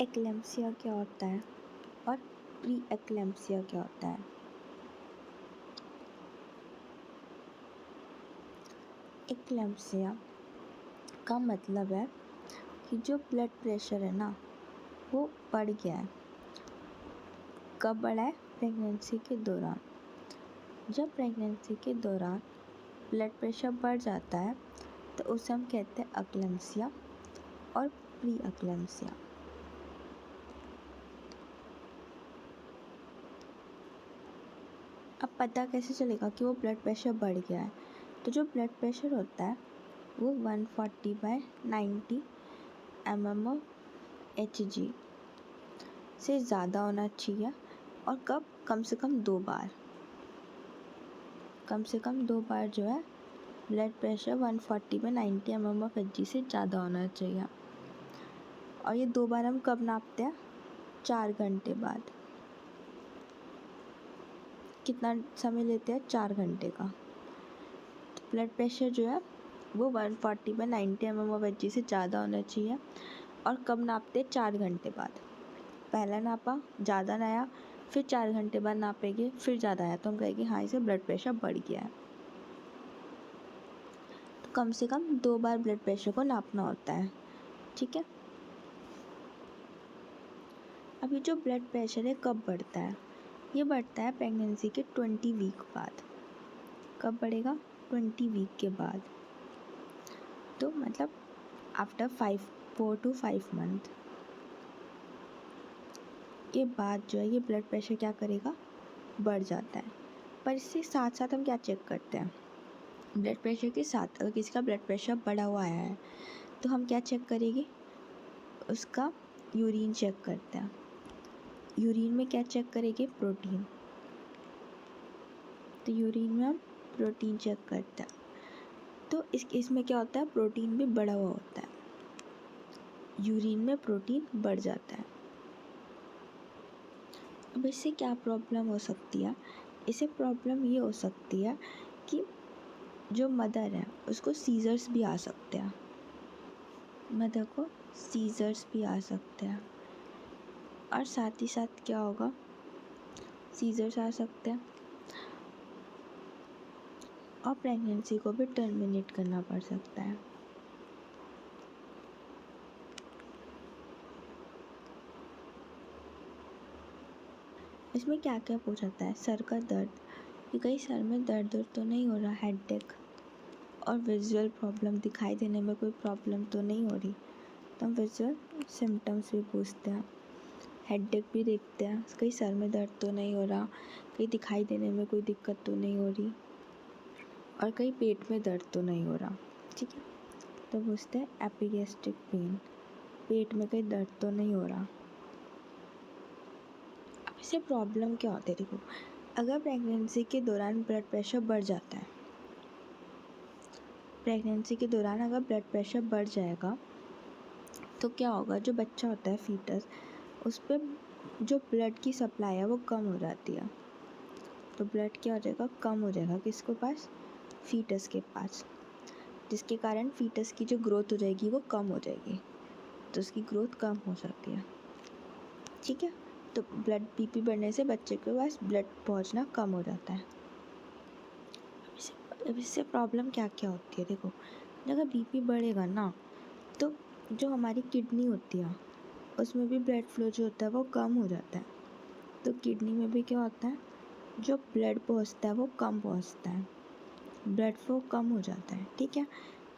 Eclampsia क्या होता है और प्री एक्लेम्पसिया क्या होता है? एक्लेम्पसिया का मतलब है कि जो ब्लड प्रेशर है ना वो बढ़ गया है। कब बढ़ा है? प्रेगनेंसी के दौरान। जब प्रेगनेंसी के दौरान ब्लड प्रेशर बढ़ जाता है तो उसे हम कहते हैं एक्लेम्पसिया और प्री एक्लेम्पसिया। अब पता कैसे चलेगा कि वो ब्लड प्रेशर बढ़ गया है? तो जो ब्लड प्रेशर होता है वो 140/90 mmHg से ज़्यादा होना चाहिए। और कब? कम से कम 2 बार। कम से कम 2 बार जो है ब्लड प्रेशर 140/90 mmHg से ज़्यादा होना चाहिए। और ये 2 बार हम कब नापते हैं? 4 घंटे बाद। कितना समय लेते हैं? 4 घंटे का। तो ब्लड प्रेशर जो है वो 140/90 mmHg से ज़्यादा होना चाहिए। और कब नापते हैं? 4 घंटे बाद। पहला नापा, ज़्यादा ना आया, फिर 4 घंटे बाद नापेंगे, फिर ज़्यादा आया तो हम कहेंगे हाँ इसे ब्लड प्रेशर बढ़ गया है। तो कम से कम 2 बार ब्लड प्रेशर को नापना होता है, ठीक है। अभी जो ब्लड प्रेशर है कब बढ़ता है? ये बढ़ता है प्रेगनेंसी के 20 वीक बाद। कब बढ़ेगा? 20 वीक के बाद। तो मतलब आफ्टर 4 to 5 मंथ के बाद जो है ये ब्लड प्रेशर क्या करेगा? बढ़ जाता है। पर इससे साथ साथ हम क्या चेक करते हैं? ब्लड प्रेशर के साथ अगर किसी का ब्लड प्रेशर बढ़ा हुआ है तो हम क्या चेक करेंगे? उसका यूरिन चेक करते हैं। यूरिन में क्या चेक करेंगे? प्रोटीन। तो यूरिन में हम प्रोटीन चेक करते हैं। तो इसमें क्या होता है? प्रोटीन भी बढ़ा हुआ होता है। यूरिन में प्रोटीन बढ़ जाता है। अब इससे क्या प्रॉब्लम हो सकती है? इससे प्रॉब्लम ये हो सकती है कि जो मदर है उसको सीजर्स भी आ सकते हैं। मदर को सीजर्स भी आ सकते हैं। और साथ ही साथ क्या होगा? सीजर्स आ सकते हैं और प्रेगनेंसी को भी टर्मिनेट करना पड़ सकता है। इसमें क्या क्या हो जाता है? सर का दर्द, कि कहीं सर में दर्द तो नहीं हो रहा, हेडेक और विजुअल प्रॉब्लम, दिखाई देने में कोई प्रॉब्लम तो नहीं हो रही, तो हम विजुअल सिम्टम्स भी पूछते हैं। हेडेक भी देखते हैं, कहीं सर में दर्द तो नहीं हो रहा, कहीं दिखाई देने में कोई दिक्कत तो नहीं हो रही, और कहीं पेट में दर्द तो नहीं हो रहा, ठीक है। तो पूछते हैं एपिगैस्ट्रिक पेन, पेट में कहीं दर्द तो नहीं हो रहा। अब इससे प्रॉब्लम क्या होती है? देखो, अगर प्रेगनेंसी के दौरान ब्लड प्रेशर बढ़ जाता है, प्रेगनेंसी के दौरान अगर ब्लड प्रेशर बढ़ जाएगा तो क्या होगा? जो बच्चा होता है, फीटस, उस पर जो ब्लड की सप्लाई है वो कम हो जाती है। तो ब्लड क्या हो जाएगा? कम हो जाएगा। किसके पास? फीटस के पास। जिसके कारण फीटस की जो ग्रोथ हो जाएगी वो कम हो जाएगी, तो उसकी ग्रोथ कम हो सकती है, ठीक है। तो बीपी बढ़ने से बच्चे के पास ब्लड पहुंचना कम हो जाता है। अब इससे प्रॉब्लम क्या क्या होती है? देखो, अगर बीपी बढ़ेगा ना तो जो हमारी किडनी होती है उसमें भी ब्लड फ्लो जो होता है वो कम हो जाता है। तो किडनी में भी क्या होता है? जो ब्लड पहुंचता है वो कम पहुंचता है, ब्लड फ्लो कम हो जाता है, ठीक है।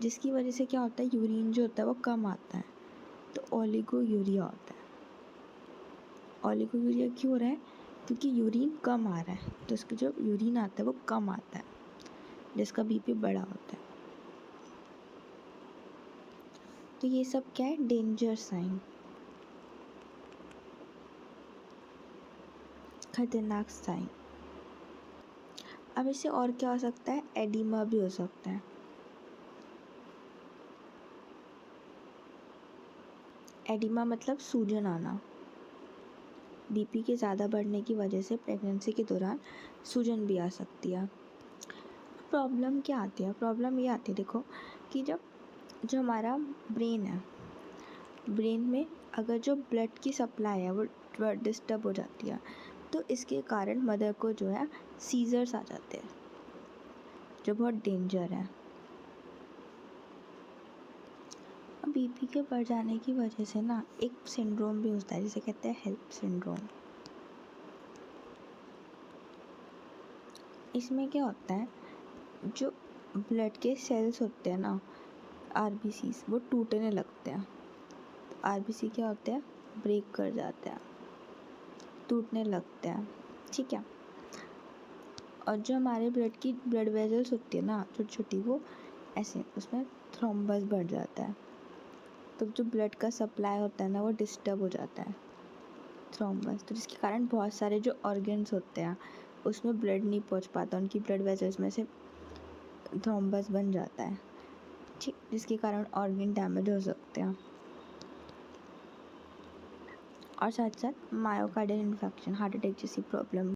जिसकी वजह से क्या होता है? यूरिन जो होता है वो कम आता है, तो ओलिगोयूरिया होता है। ओलिगोयूरिया क्यों हो रहा है? क्योंकि यूरिन कम आ रहा है, तो उसका जो यूरिन आता है वो कम आता है, जिसका बीपी बढ़ा होता है। तो ये सब क्या है? डेंजर साइन, खतरनाक साइन। अब इससे और क्या हो सकता है? एडिमा भी हो सकता है। एडिमा मतलब सूजन आना। बीपी के ज़्यादा बढ़ने की वजह से प्रेगनेंसी के दौरान सूजन भी आ सकती है। प्रॉब्लम क्या आती है? प्रॉब्लम ये आती है, देखो, कि जब जो हमारा ब्रेन है ब्रेन में अगर जो ब्लड की सप्लाई है वो डिस्टर्ब हो जाती है तो इसके कारण मदर को जो है सीजर्स आ जाते हैं, जो बहुत डेंजर है। बीपी के बढ़ जाने की वजह से ना एक सिंड्रोम भी होता है जिसे कहते हैं हेल्प सिंड्रोम। इसमें क्या होता है, जो ब्लड के सेल्स होते हैं ना, आरबीसीज, वो टूटने लगते हैं। आरबीसी क्या होते हैं, ब्रेक कर जाते हैं, टूटने लगते हैं, ठीक है। और जो हमारे ब्लड वेजल्स होती है ना छोटी छोटी, वो ऐसे उसमें थ्रोम्बस बढ़ जाता है। तो जो ब्लड का सप्लाई होता है ना वो डिस्टर्ब हो जाता है, थ्रोम्बस, तो जिसके कारण बहुत सारे जो ऑर्गन्स होते हैं उसमें ब्लड नहीं पहुंच पाता, उनकी ब्लड वेजल्स में से थ्रोम्बस बन जाता है, ठीक, जिसके कारण ऑर्गन डैमेज हो सकते हैं। और साथ साथ मायोकार्डियल इन्फेक्शन, हार्ट अटैक जैसी प्रॉब्लम